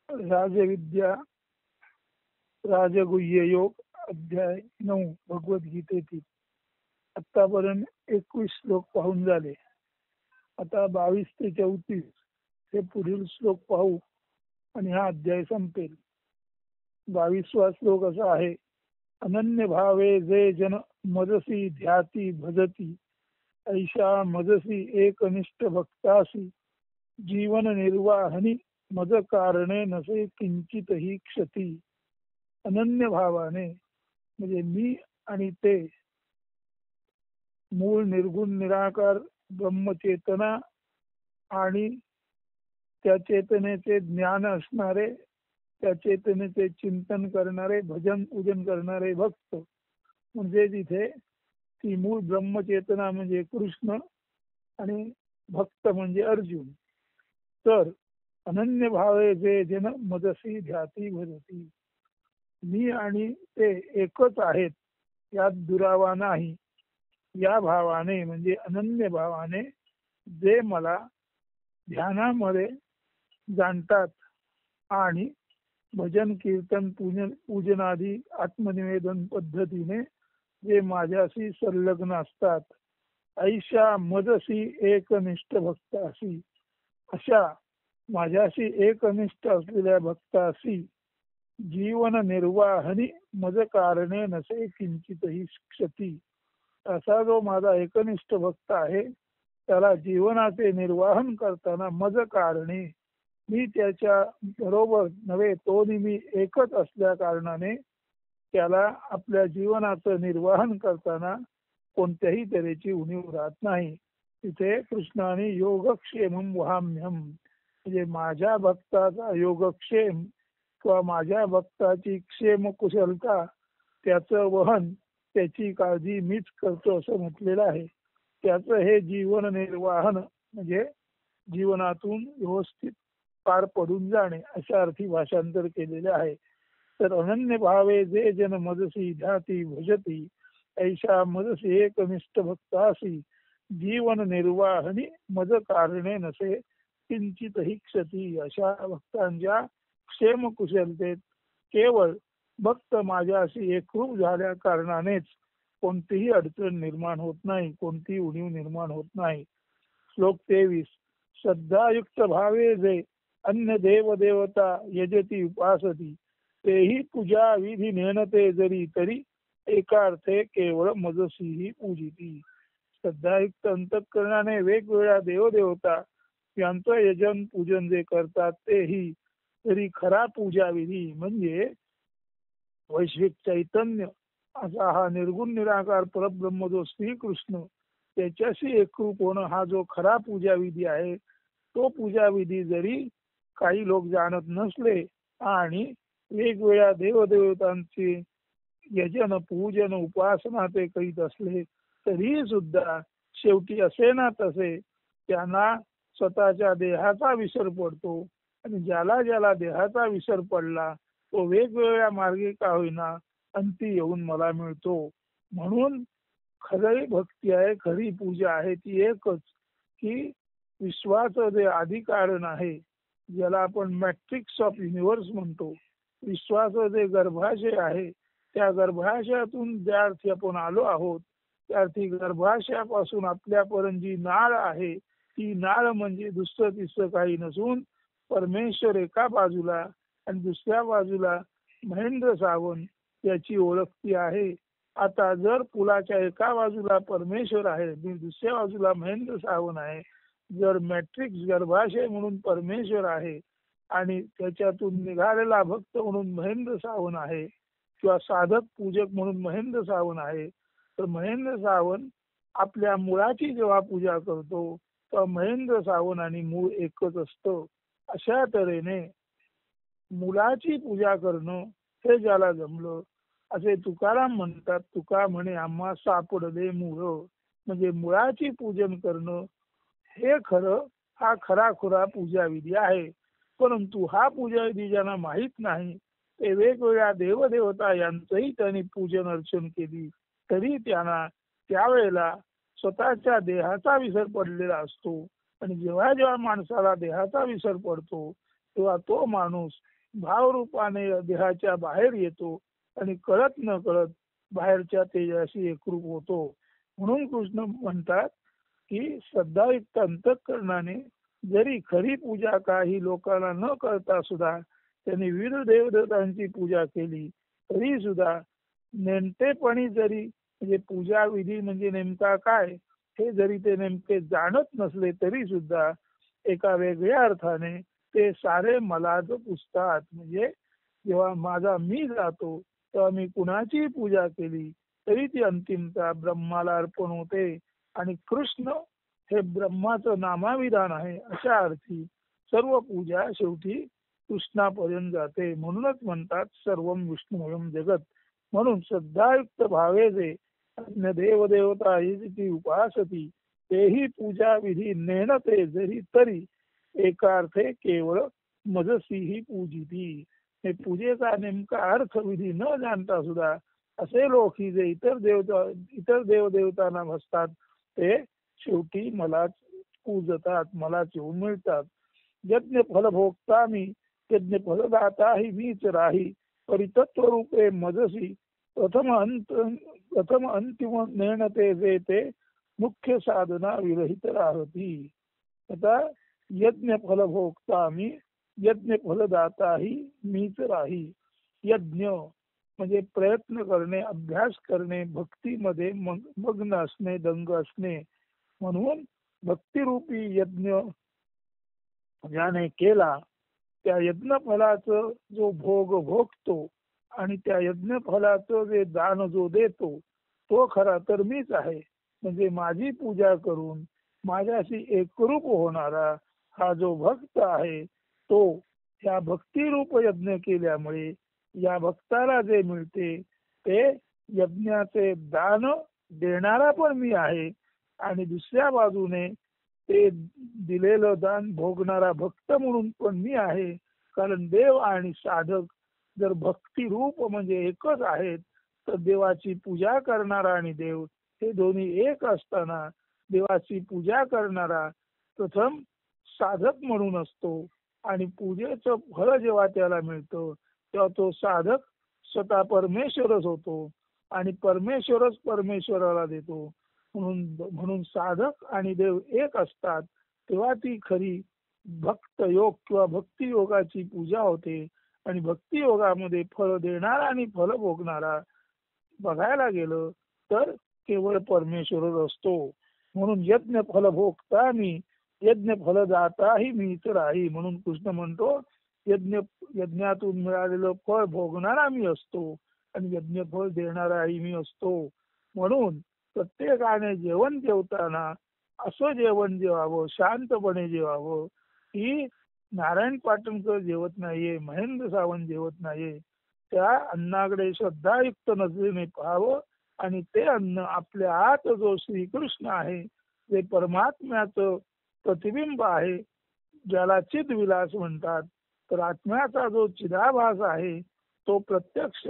राजविद्या राजगुह्य योग अध्याय 9 भगवद्गीतेतील आतापर्यंत 21 श्लोक पाहून झाले. आता 22 ते 34 हे पुढील श्लोक पाहू आणि हा अध्याय संपेल. 22वा श्लोक असा आहे, अनन्य भावे जे जन मजसी ध्याती भजती ऐशा मजसी एकनिष्ठ भक्तासी जीवन निर्वाहनी मज कारणे नसे किंचितही क्षती. अनन्य भावाने म्हणजे मी आणि ते मूळ निर्गुण निराकार ब्रह्मचेतना आणि त्या चेतनेचे ज्ञान असणारे, त्या चेतनेचे चिंतन करणारे, भजन पूजन करणारे भक्त म्हणजे तिथे ती मूळ ब्रह्मचेतना म्हणजे कृष्ण आणि भक्त म्हणजे अर्जुन. तर अनन्य भावे जे जन मदसी ध्याती भजती, मी आणि ते एकच आहेत यात दुरावा नाही, या भावाने म्हणजे अनन्य भावाने जे मला ध्यानामध्ये जाणतात आणि भजन कीर्तन पूजनादी आत्मनिवेदन पद्धतीने जे माझ्याशी संलग्न असतात. ऐशा मजसी एकनिष्ठ भक्तासी, अशा माझ्याशी एकनिष्ठ असलेल्या भक्तासी जीवन निर्वाहनी मज कारणे नसे किंचितही क्षती. असा जो माझा एकनिष्ठ भक्त आहे त्याला जीवनाचे निर्वाहन करताना मज कारणे, मी त्याच्या बरोबर नव्हे, तो मी एकच असल्या कारणाने त्याला आपल्या जीवनाचं निर्वाहन करताना कोणत्याही तऱ्हेची उणीव राहत नाही. तिथे कृष्णाने योगक्षेमम वहाम्यहम, म्हणजे माझ्या भक्ताचा योगक्षेम किंवा माझ्या भक्ताची क्षेम कुशलता त्याचं वहन, त्याची काळजी मीच करतो असं म्हटलेलं आहे. त्याचं हे जीवन निर्वाहन म्हणजे जीवनातून व्यवस्थित पार पडून जाणे अशा अर्थी भाषांतर केलेले आहे. तर अनन्य भावे जे जन मजसी ध्याती भजती ऐशा मजसी एकनिष्ठ भक्तासी जीवन निर्वाहनी मज कारणे नसे किंचितही क्षती. अशा भक्तांच्या क्षेम कुशलतेत केवळ भक्त माझ्याशी एकरूप झाल्या कारणानेच कोणतीही अडचण निर्माण होत नाही, कोणतीही उणीव निर्माण होत नाही. श्लोक 23, श्रद्धायुक्त भावे जे अन्य देव देवता यजती उपासती तेही पूजा विधी नेणते जरी तरी एकार्थे केवळ मजसीही पूजिती. श्रद्धायुक्त अंतःकरणाने वेगवेगळ्या देवदेवता यांचं यजन पूजन जे करतात तेही तरी खरा पूजा विधी म्हणजे वैश्विक चैतन्य असा हा निर्गुण निराकार परब्रह्म जो श्रीकृष्ण त्याच्याशी एकरूप होणं हा जो खरा पूजा विधी आहे, तो पूजा विधी जरी काही लोक जाणत नसले आणि वेगवेगळ्या देवदेवतांची यजन पूजन उपासना ते करीत असले तरी सुद्धा शेवटी असे ना तसे त्यांना स्वतःच्या देहाचा विसर पडतो आणि ज्याला ज्याला देहाचा विसर पडला तो वेगवेगळ्या मार्गे का होईना अंती येऊन मला मिळतो. म्हणून खरी भक्ती आहे, खरी पूजा आहे ती एकच की विश्वाचं जे आदिकारण आहे, ज्याला आपण मॅट्रिक्स ऑफ युनिव्हर्स म्हणतो, विश्वाचं जे गर्भाशय आहे त्या गर्भाशयातून ज्या अर्थी आपण आलो आहोत त्या अर्थी गर्भाशयापासून आपल्यापर्यंत जी नाळ आहे ती नाळ म्हणजे दुसरं तिसरं काही नसून परमेश्वर एका बाजूला आणि दुसऱ्या बाजूला महेंद्र सावंत याची ओळख ती आहे. आता जर पुलाच्या एका बाजूला परमेश्वर आहे दुसऱ्या बाजूला महेंद्र सावंत आहे, जर मॅट्रिक्स गर्भाशय म्हणून परमेश्वर आहे आणि त्याच्यातून निघालेला भक्त म्हणून महेंद्र सावंत आहे किंवा साधक पूजक म्हणून महेंद्र सावंत आहे, तर महेंद्र सावंत आपल्या मुळाची जेव्हा पूजा करतो तेव्हा महेंद्र सावंत आणि मूळ एकच असतं. अशा तऱ्हेने मुलाची पूजा करणं हे ज्याला जमलं असे तुकाराम म्हणतात. तुका म्हणे आम्हा सापडले मूळ, म्हणजे मुळाची पूजन करणं हे खरं हा खरा पूजा विधी आहे. परंतु हा पूजा विधी ज्यांना माहीत नाही ते वेगवेगळ्या देवदेवता यांचंही त्यांनी पूजन अर्चन केली तरी त्यांना त्यावेळेला स्वतःच्या देहाचा विसर पडलेला असतो आणि जेव्हा जेव्हा माणसाला देहाचा विसर पडतो तेव्हा तो माणूस भावरूपाने देहाच्या बाहेर येतो आणि कळत न कळत बाहेरच्या तेजाशी एकरूप होतो. म्हणून कृष्ण म्हणतात की श्रद्धायुक्त अंतःकरणाने जरी खरी पूजा काही लोकांना न करता सुद्धा त्यांनी विविध देवदेवतांची पूजा केली तरी सुद्धा नेमकेपणी जरी म्हणजे पूजा विधी म्हणजे नेमका काय हे जरी ते नेमके जाणत नसले तरी सुद्धा एका वेगळ्या अर्थाने ते सारे मलाच पुजतात. म्हणजे जेव्हा माझा मी जातो तेव्हा मी कुणाची पूजा केली तरी ती अंतिमता ब्रह्माला अर्पण होते आणि कृष्ण हे ब्रह्माचं नामाविधान आहे अशा अर्थी सर्व पूजा शेवटी कृष्णापर्यंत जाते. म्हणूनच म्हणतात सर्वम विष्णुमयम जगत. म्हणून श्रद्धायुक्त भावे जे अन्य देवदेवता ती उपासती तेही पूजा विधी नेणते जरी तरी एका अर्थे केवळ मजसी ही पूजिती. हे पूजेचा नेमका अर्थ विधी न जाणता सुद्धा असे लोक ही जे इतर देवदेवतांना भजतात ते शेवटी मलाच पूजतात, मलाच येऊन मिळतात. यज्ञ फलभोक्ता मी यज्ञ फलदाता ही मीच राही परितत्व रूपे मजसी प्रथम अंतिम नेणते जे ते मुख्य साधना विरहित राहती. आता यज्ञ फलभोक्ता मी यज्ञ फलदाता ही मीच राही. यज्ञ म्हणजे प्रयत्न करणे, अभ्यास करणे, भक्तीमध्ये मग्न असणे, दंग असणे. म्हणून भक्तिरूपी यज्ञ ज्याने केला त्या यज्ञ फलाचं जो भोग भोगतो आणि त्या यज्ञ फलाचं जे दान जो देतो तो खरा तर मीच आहे. म्हणजे माझी पूजा करून माझ्याशी एकरूप होणारा हा जो भक्त आहे तो ह्या भक्तिरूप यज्ञ केल्यामुळे या भक्ताला जे मिळते ते यज्ञाचे दान देणारा पण मी आहे आणि दुसऱ्या बाजूने ते दिलेलं दान भोगणारा भक्त म्हणून पण मी आहे. कारण देव आणि साधक जर भक्ती रूप म्हणजे एकच आहेत तर देवाची पूजा करणारा आणि देव हे दोन्ही एक असताना देवाची पूजा करणारा प्रथम साधक म्हणून असतो आणि पूजेचं फळ जेव्हा त्याला मिळतं तेव्हा तो साधक स्वतः परमेश्वरच होतो आणि परमेश्वरच परमेश्वराला देतो. म्हणून साधक आणि देव एक असतात तेव्हा ती खरी भक्त योग किंवा भक्ती योगाची पूजा होते. आणि भक्ती योगामध्ये फळ देणारा आणि फळ भोगणारा बघायला गेलं तर केवळ परमेश्वरच असतो. म्हणून यज्ञ फल भोगता मी यज्ञ फलदाता ही मीच राही. म्हणून कृष्ण म्हणतो यज्ञातून मिळालेलं फळ भोगणारा मी असतो आणि यज्ञ फळ देणाराही मी असतो. म्हणून प्रत्येकाने जेवण जेवताना असं जेवण जेवावं, शांतपणे जेवावं. की नारायण पाटणकर जेवत नाहीये, महेंद्र सावंत जेवत नाहीये, त्या अन्नाकडे श्रद्धायुक्त नजरेने पाहावं आणि ते अन्न आपल्या आत जो श्रीकृष्ण आहे जे परमात्म्याचं प्रतिबिंब आहे ज्याला चिदविलास म्हणतात तर आत्म्याचा जो चिदाभास आहे तो प्रत्यक्ष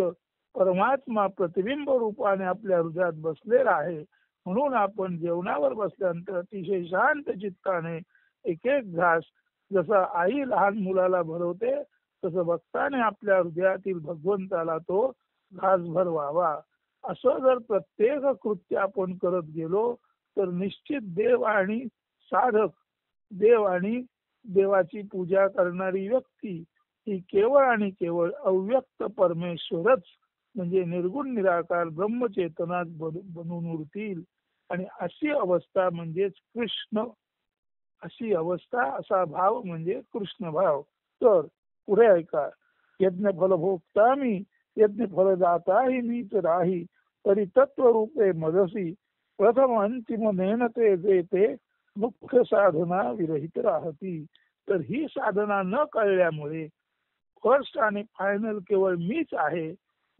परमात्मा प्रतिबिंब रूपाने आपल्या हृदयात बसलेला आहे. म्हणून आपण जेवणावर बसल्यानंतर अतिशय शांत चित्ताने एक एक घास जसा आई लहान मुलाला भरवते तसं भक्ताने आपल्या हृदयातील भगवंताला तो घास भरवावा. असं जर प्रत्येक कृत्य आपण करत गेलो तर निश्चित देव आणि साधक, देव आणि देवाची पूजा करणारी व्यक्ती ही केवळ आणि केवळ अव्यक्त परमेश्वरच म्हणजे निर्गुण निराकार ब्रह्मचेतनात बनून उरतील. आणि अशी अवस्था म्हणजेच कृष्ण, अशी अवस्था असा भाव म्हणजे कृष्ण भाव. तर पुढे ऐका, यज्ञ फल भोगता मी यज्ञ फल दाता ही मीच राही तरी तत्व रूपे मजसी प्रथम अंतिम नेणते जे ते मुख्य साधना विरहित राहती. तर ही साधना न कळल्यामुळे फर्स्ट आणि फायनल केवळ मीच आहे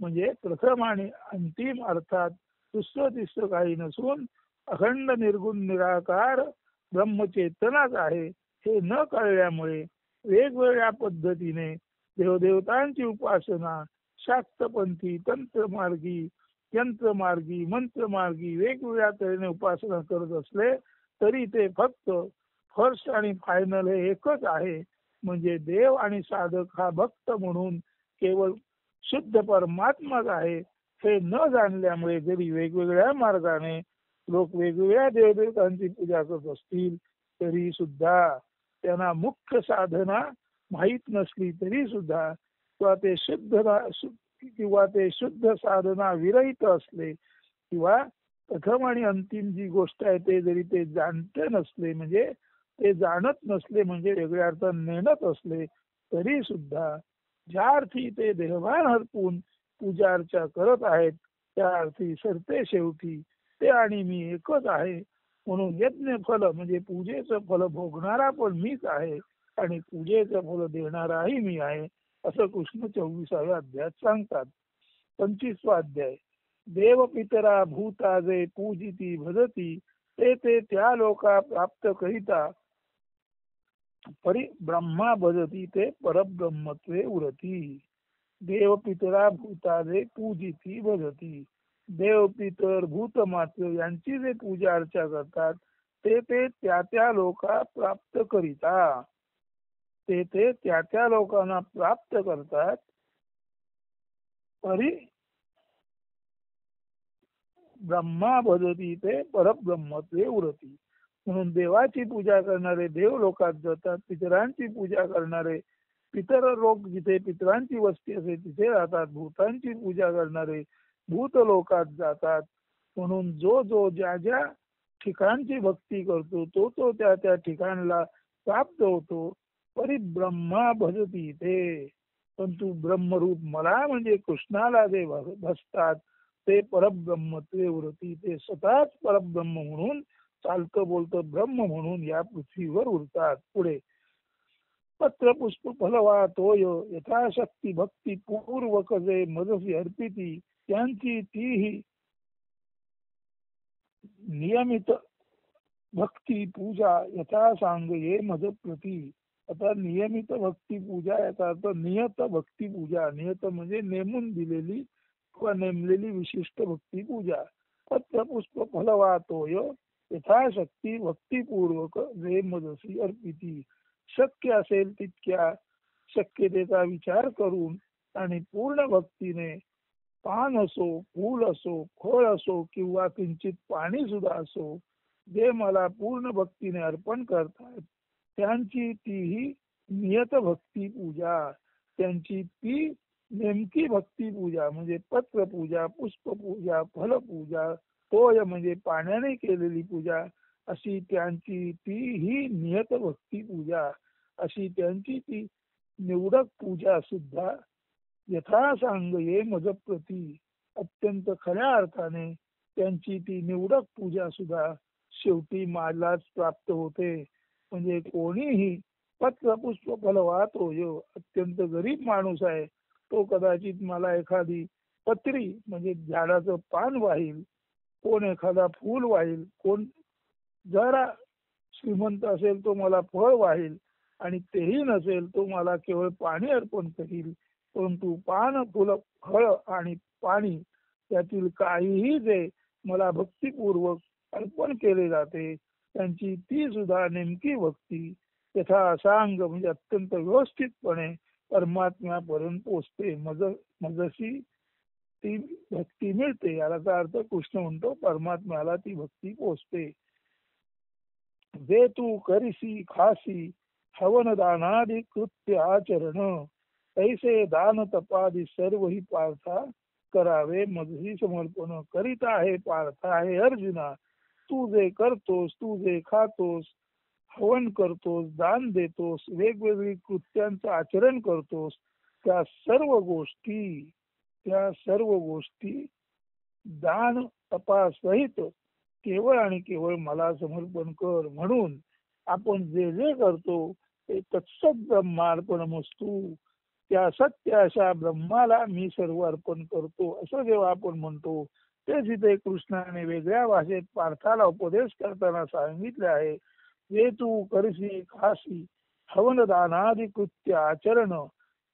म्हणजे प्रथम आणि अंतिम अर्थात दुसरं तिसरं काही नसून अखंड निर्गुण निराकार ब्रह्मचेतनाच आहे हे न कळल्यामुळे वेगवेगळ्या पद्धतीने देवदेवतांची उपासना शाक्तपंथी, तंत्रमार्गी, यंत्रमार्गी, मंत्रमार्गी वेगवेगळ्या तऱ्हेने उपासना करत असले तरी ते फक्त फर्स्ट आणि फायनल हे एकच आहे म्हणजे देव आणि साधक हा भक्त म्हणून केवळ शुद्ध परमात्माच आहे हे न जाणल्यामुळे जरी वेगवेगळ्या मार्गाने लोक वेगवेगळ्या देवदेवतांची पूजा करत असतील तरी सुद्धा त्यांना मुख्य साधना माहीत नसली तरी सुद्धा किंवा ते शुद्ध साधना विरहित असले किंवा प्रथम आणि अंतिम जी गोष्ट आहे ते जरी ते जाणते नसले म्हणजे ते जाणत नसले म्हणजे वेगळ्या अर्थाने नेणत असले तरी सुद्धा ज्या अर्थी ते देहभान हरपून पूजा अर्चा करत आहेत त्या अर्थी सरते शेवटी ते आणि मी एकच आहे म्हणून यज्ञ फल म्हणजे पूजेचं फल भोगणारा पण मीच आहे आणि पूजेचं फल देणाराही मी आहे असं कृष्ण 24व्या अध्यायात सांगतात. 25वा अध्याय. देव पितरा भूता जे पूजिती भजती ते त्या लोका प्राप्त करिता परि ब्रह्मा भजती ते परब्रह्मत्वे उरती. देव पितरा भूता जे पूजिती भजती. देव पितर भूत मात्र यांची जे पूजा अर्चा करतात ते त्या लोका प्राप्त करिता ते त्या लोकांना प्राप्त करतात परी ब्रह्मा भजती ते परब्रह्मत्वे उरती. म्हणून देवाची पूजा करणारे देव लोकात जातात. पितरांची पूजा करणारे पितर लोक जिथे पितरांची वस्ती असे तिथे राहतात. भूतांची पूजा करणारे भूत लोकात जातात. म्हणून जो ज्या ठिकाणची भक्ती करतो तो त्या ठिकाणला प्राप्त होतो. परिब्रह्मा भजती ते परंतु ब्रह्मरूप मला म्हणजे कृष्णाला जे भजतात ते परब्रह्मत्वे उरती ते स्वतःच परब्रह्म म्हणून चालतं बोलतं ब्रह्म म्हणून या पृथ्वीवर उरतात. पुढे पत्र पुष्प फलवा तोय यथाशक्ती भक्ती पूर्वक जे मजसी अर्पिती त्यांची तीही नियमित भक्ती पूजा यथा सांग ये मज प्रती. आता नियमित भक्ती पूजा याचा अर्थ नियत भक्ती पूजा. नियत म्हणजे नेमून दिलेली किंवा नेमलेली विशिष्ट भक्ती पूजा. पत्र पुष्प फलवा तोय यथाशक्ती भक्तीपूर्वक जे मजसी अर्पिती. शक्य असेल तितक्या शक्यतेचा विचार करून आणि पूर्ण भक्तीने पान असो फूल असो फळ असो किंवा किंचित पाणी सुद्धा असो जे मला पूर्ण भक्तीने अर्पण करतात त्यांची तीही नियत भक्ती पूजा. त्यांची ती नेमकी भक्ती पूजा म्हणजे पत्र पूजा पुष्प पूजा फल पूजा तोय म्हणजे पाण्याने केलेली पूजा अशी त्यांची ती ही नियत भक्ती पूजा. अशी त्यांची ती निवडक पूजा सुद्धा यथा सांग ये मज प्रती अत्यंत खऱ्या अर्थाने त्यांची ती निवडक पूजा सुद्धा शेवटी माझलाच प्राप्त होते. म्हणजे कोणीही पत्र पुष्प फल वाहतो जो अत्यंत गरीब माणूस आहे तो कदाचित मला एखादी पत्री म्हणजे झाडाचं पान वाहील, कोण एखादा फूल वाहील, कोण जरा श्रीमंत असेल तो मला फळ वाहील आणि तेही नसेल तो मला केवळ पाणी अर्पण करील. परंतु पान फुल फळ आणि पाणी त्यातील काहीही जे मला भक्तीपूर्वक अर्पण केले जाते त्यांची ती सुद्धा नेमकी भक्ती यथा सांग म्हणजे अत्यंत व्यवस्थितपणे परमात्म्यापर्यंत पोचते. मजशी ती भक्ती मिळते. याचा अर्थ कृष्ण म्हणतो परमात्म्याला ती भक्ती पोचते. जे तू करिसी खासी हवन दानादि कृत्य आचरण तैसे दान तपादी सर्व ही पार्था करावे मजही समर्पण. करीत आहे पार्थ आहे अर्जुना तू जे करतोस तू जे खातोस हवन करतोस दान देतोस वेगवेगळी कृत्यांचं आचरण करतोस त्या सर्व गोष्टी दान तपासहित केवळ आणि केवळ मला समर्पण कर. म्हणून आपण जे जे करतो ते तत्सत ब्रह्मार्पणमस्तु त्या सत्य अशा ब्रह्माला मी सर्व अर्पण करतो असं जेव्हा आपण म्हणतो ते जिथे कृष्णाने वेगळ्या भाषेत पार्थाला उपदेश करताना सांगितले आहे. जे तू करसी खासी हवन दानादि कृत्य आचरण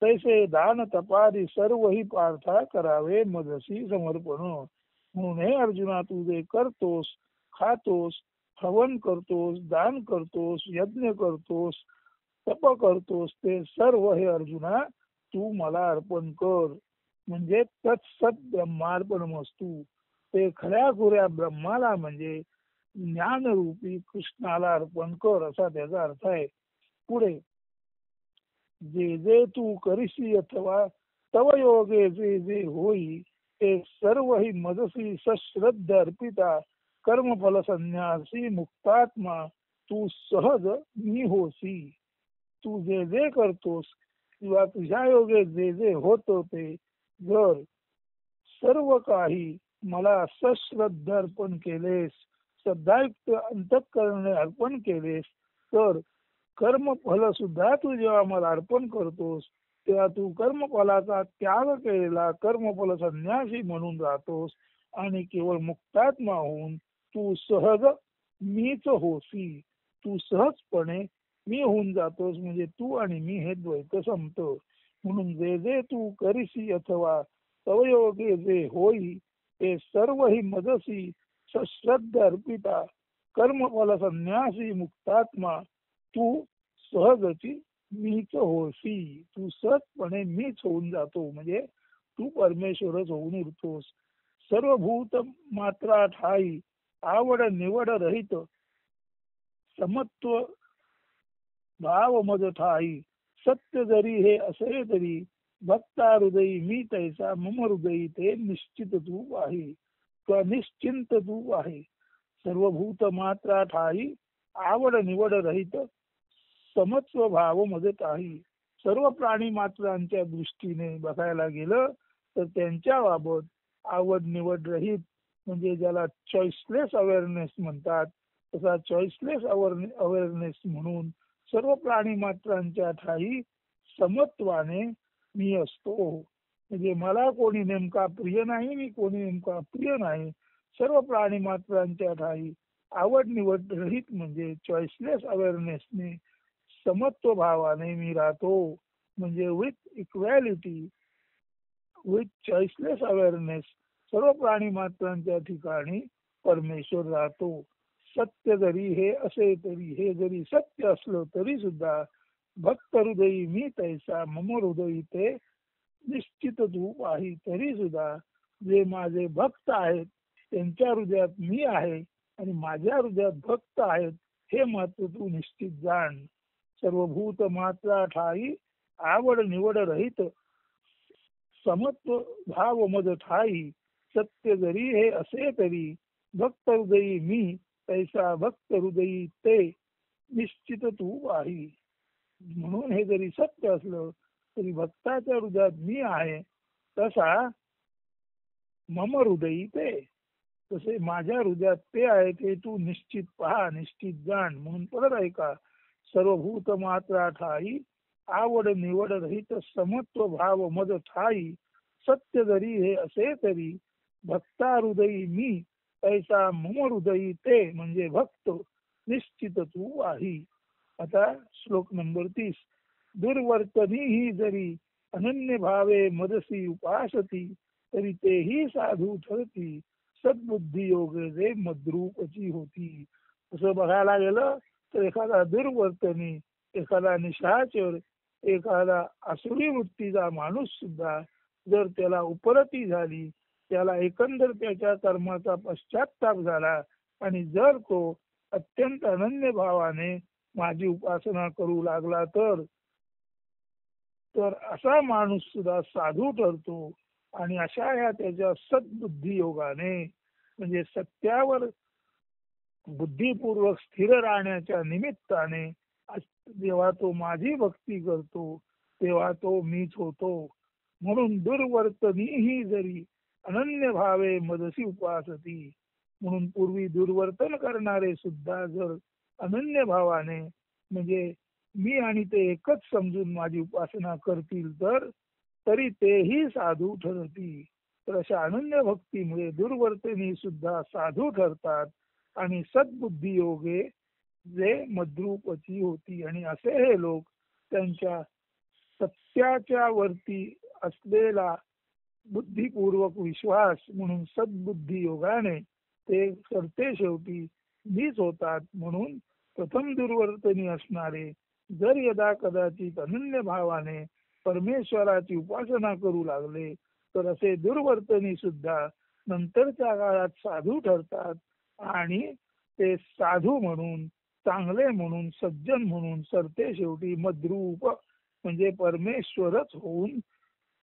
तैसे दान तपादी सर्व ही पार्था करावे मजसी समर्पण. म्हणून हे अर्जुना तू जे करतोस खातोस हवन करतोस दान करतोस यज्ञ करतोस तप करतोस ते सर्व हे अर्जुना तू मला अर्पण कर. म्हणजे तत्सत ब्रह्मार्पणमस्तू. ते खऱ्या खुऱ्या ब्रह्माला म्हणजे ज्ञानरूपी कृष्णाला अर्पण कर असा त्याचा अर्थ आहे. पुढे जे जे तू करिसी अथवा तव योगे जे जे होई ते सर्व ही मजसी सश्रद्ध अर्पिता कर्मफल संन्यासी मुक्तात्मा तू सहज मी होसी. तू जे जे करतोस किंवा तुझ्या योगे जे जे होत ते जर सर्व काही मला सश्रद्ध अर्पण केलेस, श्रद्धायुक्त अंतःकरणे अर्पण केलेस, तर कर्मफल सुद्धा तू जेव्हा मला अर्पण करतोस तेव्हा तू कर्मफलाचा त्याग केलेला कर्मफल संन्यासी म्हणून राहतोस आणि केवळ मुक्तात्मा होऊन तू सहज मीच होसी. तू सहजपणे मी होऊन जातोस. म्हणजे तू आणि मी हे द्वैत संपतो. म्हणून जे जे तू करिसी अथवा तवयोगे जे होई ते सर्व ही मजसी सश्रद्ध अर्पिता कर्मफल संन्यासी मुक्तात्मा तू सहजची मीच होसी. तू सहजपणे मीच होऊन जातो. म्हणजे तू परमेश्वरच होऊन उरतोस. सर्व भूत मात्रा ठाई आवड निवड रहित समत्व भाव मज ठाई सत्य जरी हे असे तरी भक्ता हृदयी मी तैसा मम हृदयी ते निश्चित तू आहे किंवा निश्चिंत तू आहे. सर्व भूत मात्रा ठाई आवड निवड रहित समत्व भाव मदत आहे. सर्व प्राणी मात्रांच्या दृष्टीने बघायला गेलं तर त्यांच्या बाबत आवड निवड रहित म्हणजे ज्याला चॉईसलेस अवेअरनेस म्हणतात तसा चॉईसलेस अवेअरनेस म्हणून सर्व प्राणी मात्रांच्या ठाई समत्वाने मी असतो. म्हणजे मला कोणी नेमका प्रिय नाही, मी कोणी नेमका प्रिय नाही. सर्व प्राणी मात्रांच्या ठाई आवड निवड रहित म्हणजे चॉईसलेस अवेअरनेसने समत्व भावाने मी राहतो. म्हणजे विथ इक्वॅलिटी विथ चॉईसलेस अवेअरनेस सर्व प्राणी मात्रांच्या ठिकाणी परमेश्वर राहतो. सत्य जरी हे असे तरी हे जरी सत्य असलं तरी सुद्धा भक्त हृदयी मी तैसा मम हृदयी ते निश्चित धूप आहे. तरी सुद्धा जे माझे भक्त आहेत त्यांच्या हृदयात मी आहे आणि माझ्या हृदयात भक्त आहेत हे मात्र तू निश्चित जाण. सर्वभूत मात्रा ठाई आवड निवड रहित समत्व भाव मज ठाई सत्य जरी हे असे तरी भक्त हृदयी मी तैसा भक्त हृदयी ते निश्चित तू आहे. म्हणून हे जरी सत्य असलं तरी भक्ताच्या हृदयात मी आहे तसा मम हृदयी ते तसे माझ्या हृदयात ते आहे ते तू निश्चित पहा निश्चित जाण. म्हणून परत ऐका सर्वभूत मात्रा ठाई आवड निवड रहित समत्व भाव मज ठाई सत्य जरी हे असे तरी भक्ता हृदयी मी तैसा मम हृदयी ते म्हणजे भक्त निश्चित तू आहे. आता श्लोक नंबर 30. दुर्वर्तनी ही जरी अनन्य भावे मदसी उपासती तरी तेही साधू ठरती सद्बुद्धी योगे जे मद्रूपची होती. असं बघायला गेलं तर एखादा दुर्वर्तनी एखादा निशाचर एखादा आसुरी वृत्तीचा माणूस सुद्धा जर त्याला उपरती झाली त्याला एकंदर त्याच्या कर्माचा पश्चाताप झाला आणि जर तो अत्यंत अनन्य भावाने माझी उपासना करू लागला तर असा माणूस सुद्धा साधू ठरतो. आणि अशा या त्याच्या सद्बुद्धी योगाने म्हणजे सत्यावर बुद्धिपूर्वक स्थिर राहण्याच्या निमित्ताने जेव्हा तो माझी भक्ती करतो तेव्हा तो मीच होतो. म्हणून दुर्वर्तनी ही जरी अनन्य भावे मदसी उपासती. म्हणून पूर्वी दुर्वर्तन करणारे सुद्धा जर अनन्य भावाने म्हणजे मी आणि ते एकच समजून माझी उपासना करतील तर तरी तेही साधू ठरतील. तर अशा अनन्य भक्तीमुळे दुर्वर्तनी सुद्धा साधू ठरतात आणि सद्बुद्धी योगे जे मद्रूपची होती. आणि असे हे लोक त्यांच्या सत्याच्या वरती असलेला बुद्धिपूर्वक विश्वास म्हणून सद्बुद्धी योगाने ते करते शेवटी मीच होतात. म्हणून प्रथम दुर्वर्तनी असणारे जर यदा कदाचित अनन्य भावाने परमेश्वराची उपासना करू लागले तर असे दुर्वर्तनी सुद्धा नंतरच्या काळात साधू ठरतात आणि ते साधू म्हणून, चांगले म्हणून, सज्जन म्हणून सरते शेवटी मद्रूप म्हणजे परमेश्वरच होऊन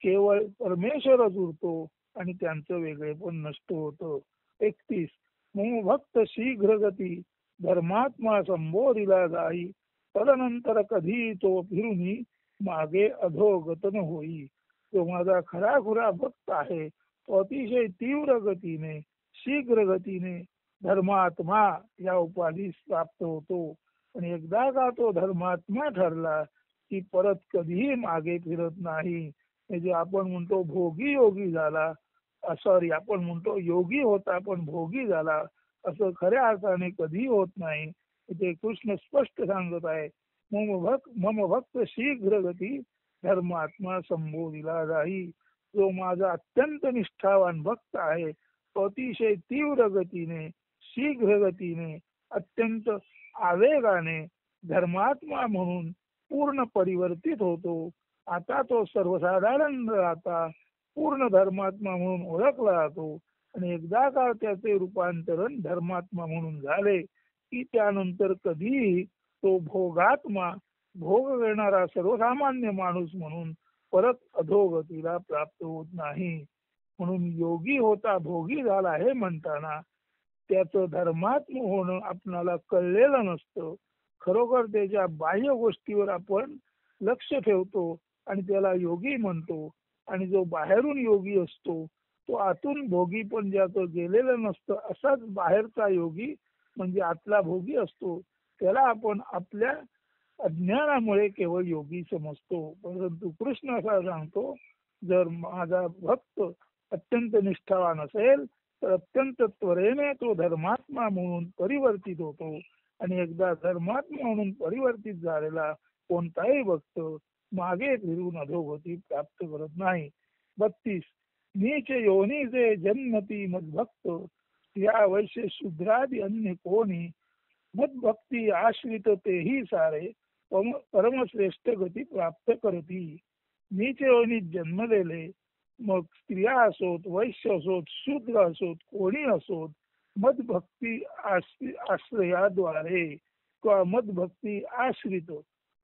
केवळ परमेश्वरच उरतो आणि त्यांचं वेगळेपण नष्ट होतं. 31 मम भक्त शीघ्र गती धर्मात्मा संबोधिला जाई तदनंतर कधी तो फिरुनी मागे अधोगत न होई. जो माझा खराखुरा भक्त आहे तो अतिशय तीव्र गतीने, शीघ्र गतीने धर्मात्मा या उपाधीस प्राप्त होतो. आणि एकदा का तो धर्मात्मा ठरला की परत कधीही मागे फिरत नाही. म्हणजे आपण म्हणतो भोगी योगी झाला, सॉरी आपण म्हणतो योगी होता पण भोगी झाला, असं खऱ्या अर्थाने कधी होत नाही. ते कृष्ण स्पष्ट सांगत आहे. मम भक्त शीघ्र गती धर्मात्मा संबोधिला जाई. जो माझा अत्यंत निष्ठावान भक्त आहे तो अतिशय तीव्र गतीने, शीघ्र गतीने, अत्यंत आवेगाने धर्मात्मा म्हणून पूर्ण परिवर्तित होतो. आता तो सर्वसाधारण राहता पूर्ण धर्मात्मा म्हणून ओळखला जातो. आणि एकदा का त्याचे रूपांतरण धर्मात्मा म्हणून झाले की त्यानंतर कधीही तो भोगात्मा, भोग करणारा सर्वसामान्य माणूस म्हणून परत अधोगतीला प्राप्त होत नाही. म्हणून योगी होता भोगी झाला हे म्हणताना त्याचं धर्मात्म होणं आपणाला कळलेलं नसतं. खरोखर त्याच्या बाह्य गोष्टीवर आपण लक्ष ठेवतो आणि त्याला योगी म्हणतो. आणि जो बाहेरून योगी असतो तो आतून भोगी पण ज्याचं गेलेलं नसतं असाच बाहेरचा योगी म्हणजे आतला भोगी असतो. त्याला आपण आपल्या अज्ञानामुळे केवळ योगी समजतो. परंतु कृष्ण असा सांगतो, जर माझा भक्त अत्यंत निष्ठावान असेल तर अत्यंत त्वरेने तो धर्मात्मा म्हणून परिवर्तित होतो. आणि एकदा धर्मात्मा म्हणून परिवर्तित झालेला कोणताही भक्त मागे फिरून अधोगती प्राप्त करत नाही. 32 नीच योनी जे जन्मती मद्भक्त या वैश्य शूद्रादि अन्य कोणी मद्भक्ती आश्रित तेही सारे परमश्रेष्ठ गती प्राप्त करती. नीच योनीत जन्मलेले मग स्त्रिया असोत, वैश्य असोत, शूद्र असोत, कोणी असोत, मदभक्ती आश्रयाद्वारे किंवा मदभक्ती आश्रित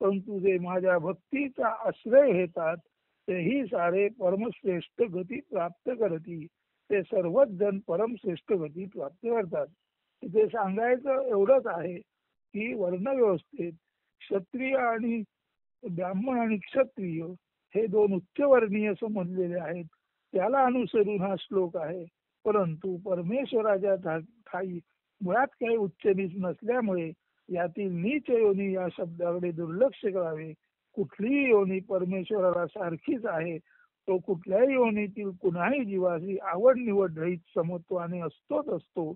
परंतु जे माझ्या भक्तीचा आश्रय घेतात तेही सारे परमश्रेष्ठ गती प्राप्त करती. ते सर्वच जण परमश्रेष्ठ गती प्राप्त करतात. तिथे सांगायचं एवढंच आहे की वर्णव्यवस्थेत क्षत्रिय आणि ब्राह्मण आणि क्षत्रिय हे दोन उच्चवर्णीय समजलेले आहेत. त्याला अनुसरून हा श्लोक आहे. परंतु परमेश्वराच्या ठाई मुळात काही उच्च नीच नसल्यामुळे यातील नीच योनी या शब्दाकडे दुर्लक्ष करावे. कुठलीही योनी परमेश्वराला सारखीच आहे. तो कुठल्याही योनीतील कुणाही जीवाशी आवड निवड रहित समत्वाने असतोच असतो.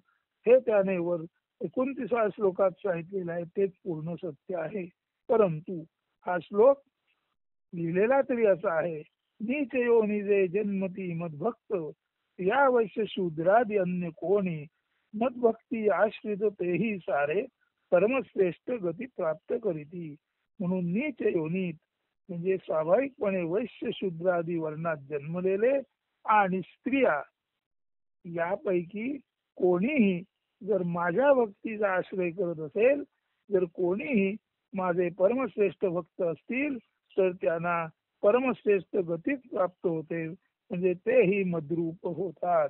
हे त्याने वर 29व्या श्लोकात सांगितलेलं आहे तेच पूर्ण सत्य आहे. परंतु हा श्लोक लिहिलेला तरी असा आहे, नीच योनी जे जन्मती मद्भक्त या वैश्य शूद्रादि अन्य कोणी मद्भक्ती आश्रित तेही सारे परमश्रेष्ठ गती प्राप्त करीती. म्हणून नीच योनीत म्हणजे स्वाभाविकपणे वैश्य शूद्रादी वर्णात जन्मलेले आणि स्त्रिया यापैकी कोणीही जर माझ्या भक्तीचा आश्रय करत असेल, जर कोणीही माझे परमश्रेष्ठ भक्त असतील तर त्यांना परमश्रेष्ठ गतीच प्राप्त होते. म्हणजे तेही मद्रूप होतात.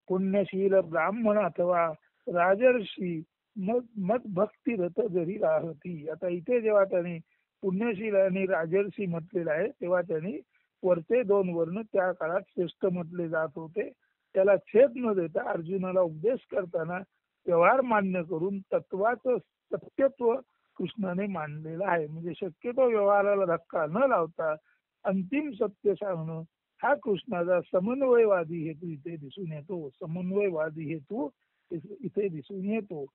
पुण्यशील ब्राह्मण अथवा राजर्षी मत भक्ती रथ जरी राहती. आता इथे जेव्हा त्यांनी पुण्यशील आणि राजर्षी म्हटलेलं आहे तेव्हा त्यांनी वरचे दोन वर्ण त्या काळात श्रेष्ठ म्हटले जात होते. त्याला छेद न देता अर्जुनाला उपदेश करताना व्यवहार मान्य करून तत्वाचं सत्यत्व कृष्णाने मांडलेलं आहे. म्हणजे शक्यतो व्यवहाराला धक्का न लावता अंतिम सत्य सांगणं हा कृष्णाचा समन्वयवादी हेतू इथे दिसून येतो. समन्वयवादी हेतू इथे दिसून येतो.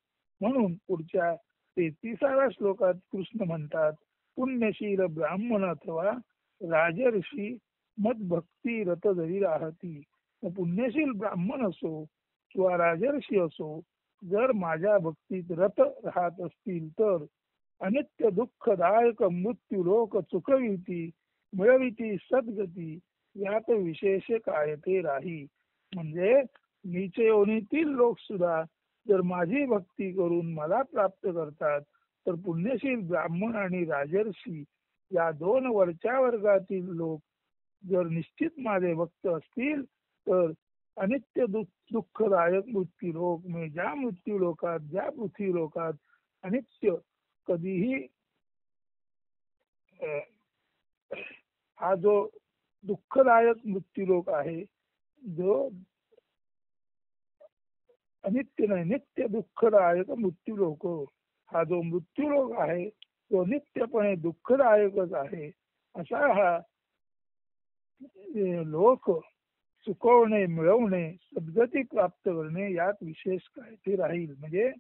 म्हणून पुढच्या 33व्या श्लोकात कृष्ण म्हणतात, पुण्यशील ब्राह्मण अथवा राजर्षी मदभक्ती रत जरी राहती. पुण्यशील ब्राह्मण असो किंवा राजर्षी असो जर माझ्या भक्तीत रत राहत असतील तर अनित्य दुःखदायक मृत्यू लोक चुकविती मिळविती सद्गती यात विशेष काय ते राही. म्हणजे नीच योनीतील लोक सुद्धा जर माझी भक्ती करून मला प्राप्त करतात तर पुण्यशील ब्राह्मण आणि राजर्षी या दोन वरच्या वर्गातील लोक जर निश्चित माझे भक्त असतील तर अनित्य दुःखदायक मृत्यू लोक म्हणजे ज्या मृत्यू लोकात ज्या पृथ्वी लोकात अनित्य कधीही अ, हा जो दुःखदायक मृत्यूलोक आहे जो अनित्य नाही नित्य दुःखदायक मृत्यूलोक हा जो मृत्यूलोक आहे तो नित्यपणे दुःखदायकच आहे असा हा लोक चुकवणे मिळवणे सद्गती प्राप्त करणे यात विशेष काय ते राहील. म्हणजे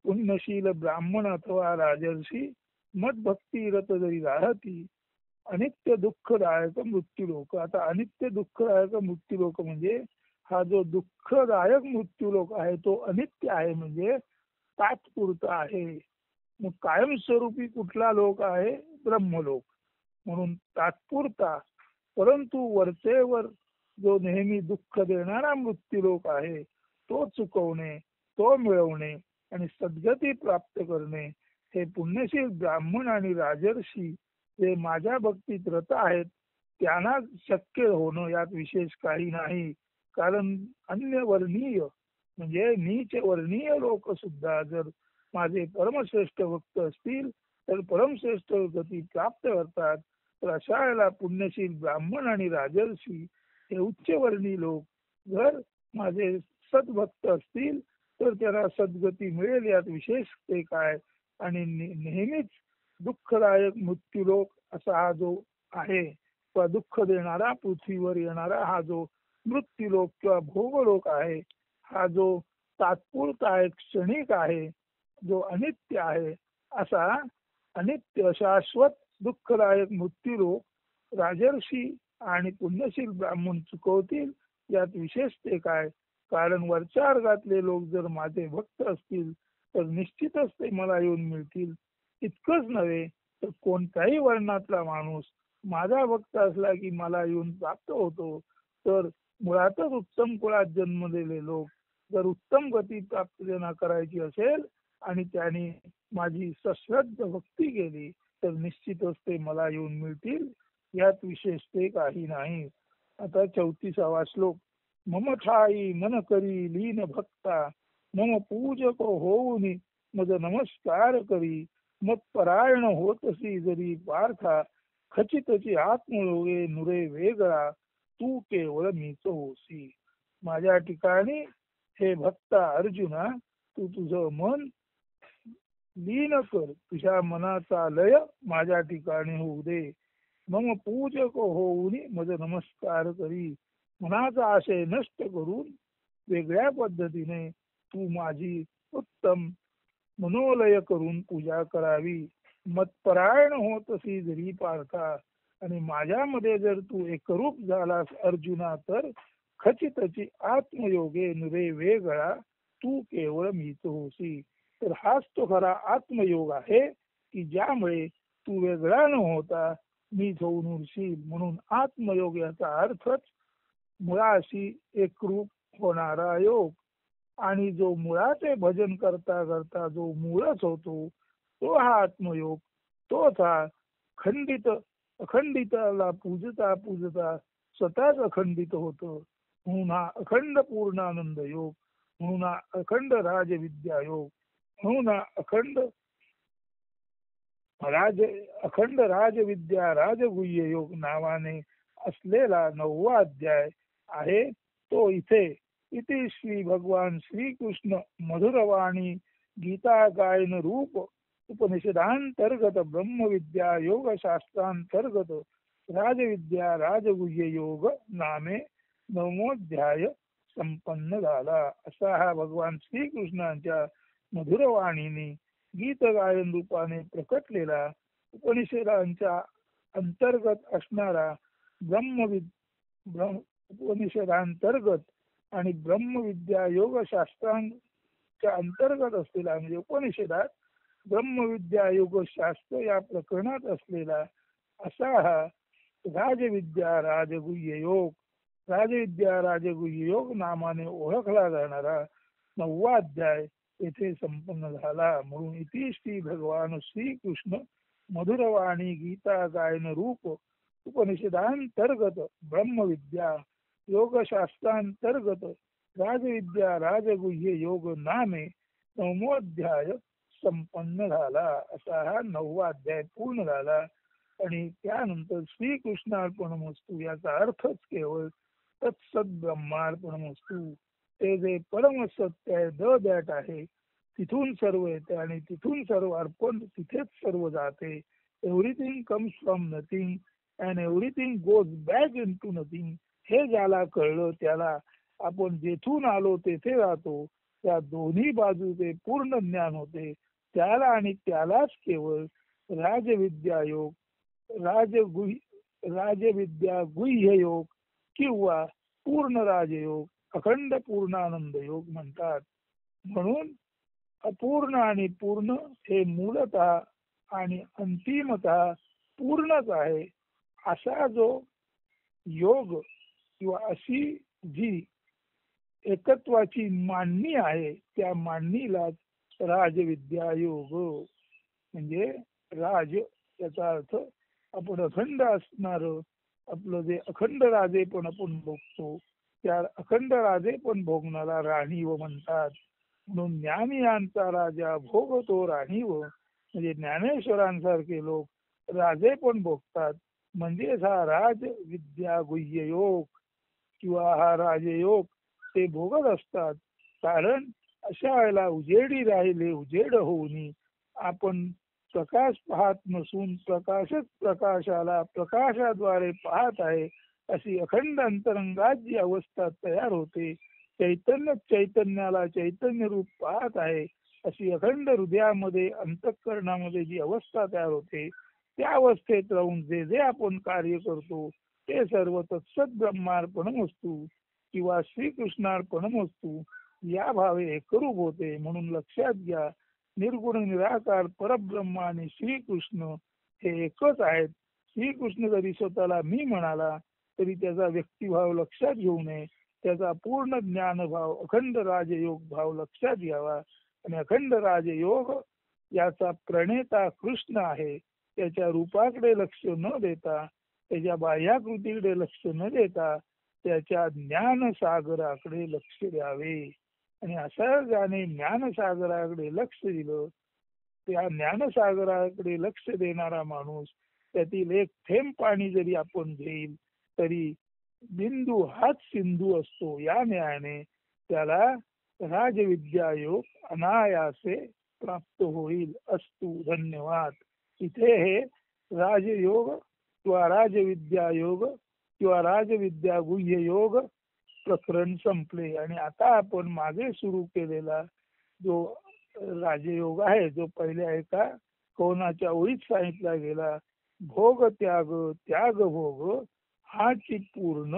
पुण्यशील ब्राह्मण अथवा राजर्षी मदभक्ती रत जरी राहती अनित्य दुःखदायक मृत्यूलोक. आता अनित्य दुःखदायक मृत्यूलोक म्हणजे हा जो दुःखदायक मृत्यूलोक आहे तो अनित्य आहे म्हणजे तात्पुरता आहे. मग कायमस्वरूपी कुठला लोक आहे ब्रह्मलोक म्हणून तात्पुरता परंतु वरचेवर जो नेहमी दुःख देणारा मृत्यूलोक आहे तो चुकवणे तो मिळवणे आणि सद्गती प्राप्त करणे हे पुण्यशील ब्राह्मण आणि राजर्षी जे माझ्या भक्तीत रत आहेत त्यांना शक्य होणं यात विशेष काही नाही. कारण अन्य वर्णीय म्हणजे नीच वर्णीय लोक सुद्धा जर माझे परमश्रेष्ठ भक्त असतील तर परमश्रेष्ठ गती प्राप्त करतात. तर अशा वेळेला पुण्यशील ब्राह्मण आणि राजर्षी हे उच्चवर्णीय लोक जर माझे सद्भक्त असतील तर त्यांना सद्गती मिळेल यात विशेष ते काय. आणि नेहमीच दुःखदायक मृत्यूलोक असा हा जो आहे किंवा दुःख देणारा पृथ्वीवर येणारा हा जो मृत्यूलोक किंवा भोगलोक आहे हा जो तात्पुरता आहे क्षणिक आहे जो अनित्य आहे असा अनित्य शाश्वत दुःखदायक मृत्यूलोक राजर्षी आणि पुण्यशील ब्राह्मण चुकवतील यात विशेष ते काय. कारण वरच्या वर्गातले लोक जर माझे भक्त असतील तर निश्चितच ते मला येऊन मिळतील. इतकंच नव्हे तर कोणत्याही वर्णातला माणूस माझा भक्त असला की मला येऊन प्राप्त होतो. तर मुळातच उत्तम कुळात जन्मलेले लोक जर उत्तम गती प्राप्त त्यांना करायची असेल आणि त्यांनी माझी सश्रद्ध भक्ती केली तर निश्चितच ते मला येऊन मिळतील यात विशेष ते काही नाही. आता 34वा श्लोक. मम ठाई मन करी लीन भक्ता मम पूजक होऊन मज नमस्कार करी मत परायण होतसी जरी पार्था खचितची आत्मयोगे नुरे वेगळा तू केवळ मीच होसी. माझ्या ठिकाणी हे भक्ता अर्जुना तू तुझं मन लीन कर तुझ्या मनाचा लय माझ्या ठिकाणी होऊ दे. मम पूजक होऊन मज नमस्कार करी मनाचा आशय नष्ट करून वेगळ्या पद्धतीने तू माझी उत्तम मनोलय करून पूजा करावी. मतपरायण होतसी जरी पार्था आणि माझ्यामध्ये जर तू एकरूप झालास अर्जुना तर खचितची आत्मयोगे नुरे वेगळा तू केवळ मीच होसी. तर हाच तो खरा आत्मयोग आहे की ज्यामुळे तू वेगळा न होता मीच होऊन उरशील. म्हणून आत्मयोग याचा अर्थच मुळाशी एकरूप होणारा योग. आणि जो मुळाचे भजन करता करता जो मूळच होतो तो हा आत्मयोग. तोच हा खंडित अखंडिताला पूजता पूजता स्वतःच अखंडित होतो. म्हणून हा अखंड पूर्णानंद योग म्हणून हा अखंड राजविद्या योग म्हणून हा अखंड राजविद्या राजगुह्य योग नावाने असलेला 9वा अध्याय आहे तो इथे. इथे श्री भगवान श्रीकृष्ण मधुरवाणी गीता गायन रूप उपनिषदांतर्गत ब्रह्मविद्या योग शास्त्रांतर्गत राजविद्या राजगुह्य योग नामे 9मोध्याय संपन्न झाला. असा हा भगवान श्रीकृष्णांच्या मधुरवाणीने गीत गायन रूपाने प्रकटलेला उपनिषदांच्या अंतर्गत असणारा उपनिषदांतर्गत आणि ब्रह्मविद्या योग शास्त्रांच्या अंतर्गत असलेला म्हणजे उपनिषदात ब्रह्मविद्या योग शास्त्र या प्रकरणात असलेला असा हा राजविद्या राजगुह्य योग, राजविद्या राजगुह्य योग नामाने ओळखला जाणारा 9वा अध्याय येथे संपन्न झाला. म्हणून इति श्री भगवान श्रीकृष्ण मधुरवाणी गीता गायन रूप उपनिषदांतर्गत ब्रह्मविद्या योगशास्त्रांतर्गत राजविद्या राजगुह्य योग नामे 9मोध्याय संपन्न झाला. असा हा 9वा अध्याय पूर्ण झाला. आणि त्यानंतर श्रीकृष्णार्पणमस्तू याचा अर्थच केवळ तत्सत ब्रह्मार्पणमस्तू, ते जे परम सत्य आहे, द दॅट आहे, तिथून सर्व येते आणि तिथून सर्व अर्पण तिथेच सर्व जाते. Everything comes from nothing and everything goes back into nothing. हे ज्याला कळलं त्याला आपण जेथून आलो तेथे जातो, त्या दोन्ही बाजूचे पूर्ण ज्ञान होते. त्याला आणि त्यालाच केवळ राजविद्या योग, राजविद्या गुह्य योग किंवा पूर्ण राजयोग, अखंड पूर्णानंद योग म्हणतात. म्हणून अपूर्ण आणि पूर्ण हे मूलतः आणि अंतिमतः पूर्णच आहे. असा जो योग किंवा अशी जी एकत्वाची मांडणी आहे, त्या मांडणीलाच राजविद्या योग म्हणजे राज याचा अर्थ आपण अखंड असणार, आपलं जे अखंड राजे पण आपण भोगतो, त्या अखंड राजे पण भोगणारा राणीव म्हणतात. म्हणून ज्ञानी यांचा राजा भोगतो राणीव, म्हणजे ज्ञानेश्वरांसारखे लोक राजे पण भोगतात. म्हणजेच हा राज विद्या गुह्य योग किंवा हा राजयोग ते भोगत असतात. कारण अशा वेळेला उजेडी राहिले उजेड होऊनी आपण प्रकाश पाहत नसून प्रकाशच प्रकाशाला प्रकाशाद्वारे पाहत आहे, अशी अखंड अंतरंगात जी अवस्था तयार होते. चैतन्य चैतन्याला चैतन्य रूप पाहत आहे, अशी अखंड हृदयामध्ये अंतःकरणामध्ये जी अवस्था तयार होते, त्या अवस्थेत राहून जे जे आपण कार्य करतो ते सर्व तत्सत ब्रह्मार्पणमस्तू किंवा श्रीकृष्णार्पणमस्तू या भावे एकरूप होते. म्हणून लक्षात घ्या, निर्गुण निराकार परब्रह्म आणि श्रीकृष्ण हे एकच आहेत. श्रीकृष्ण जरी स्वतःला मी म्हणाला तरी त्याचा व्यक्तिभाव लक्षात घेऊ नये, त्याचा पूर्ण ज्ञानभाव अखंड राजयोग भाव लक्षात घ्यावा. आणि अखंड राजयोग याचा प्रणेता कृष्ण आहे. त्याच्या रूपाकडे लक्ष न देता, त्याच्या बाह्याकृतीकडे लक्ष न देता त्याच्या ज्ञानसागराकडे लक्ष द्यावे. आणि असं ज्याने ज्ञानसागराकडे लक्ष दिलं, त्या ज्ञानसागराकडे लक्ष देणारा माणूस त्यातील एक थेंब पाणी जरी आपण घेईल तरी बिंदू हाच सिंधू असतो. या न्यायाने त्याला राजविद्या योग अनायासे प्राप्त होईल. अस्तु. धन्यवाद. इथे हे राजयोग किंवा राजविद्या योग किंवा राजविद्या गुह्य योग प्रकरण संपले. आणि आता आपण मागे सुरू केलेला जो राजयोग आहे, जो पहिल्या एका कोणाच्या ओळीत सांगितला गेला, भोग त्याग त्याग भोग हाची पूर्ण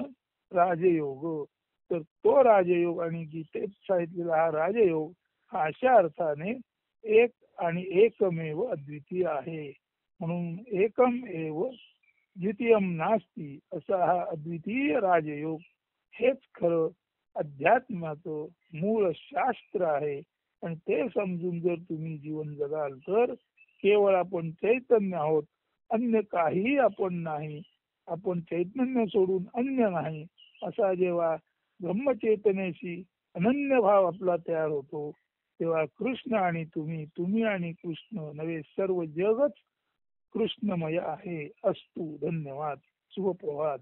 राजयोग, तर तो राजयोग आणि गीतेत सांगितलेला हा राजयोग हा अशा अर्थाने एक आणि एकमेव अद्वितीय आहे. म्हणून एकम एव द्वितीयम नास्ती असा हा अद्वितीय राजयोग हेच खरं अध्यात्माचं मूळ शास्त्र आहे. आणि ते समजून जर तुम्ही जीवन जगाल तर केवळ आपण चैतन्य आहोत, अन्य काहीही आपण नाही, आपण चैतन्य सोडून अन्य नाही, असा जेव्हा ब्रह्मचेतनेशी अनन्य भाव आपला तयार होतो, तेव्हा कृष्ण आणि तुम्ही, तुम्ही आणि कृष्ण नव्हे, सर्व जगच कृष्णमय आहे. अस्तु. धन्यवाद. शुभप्रभात.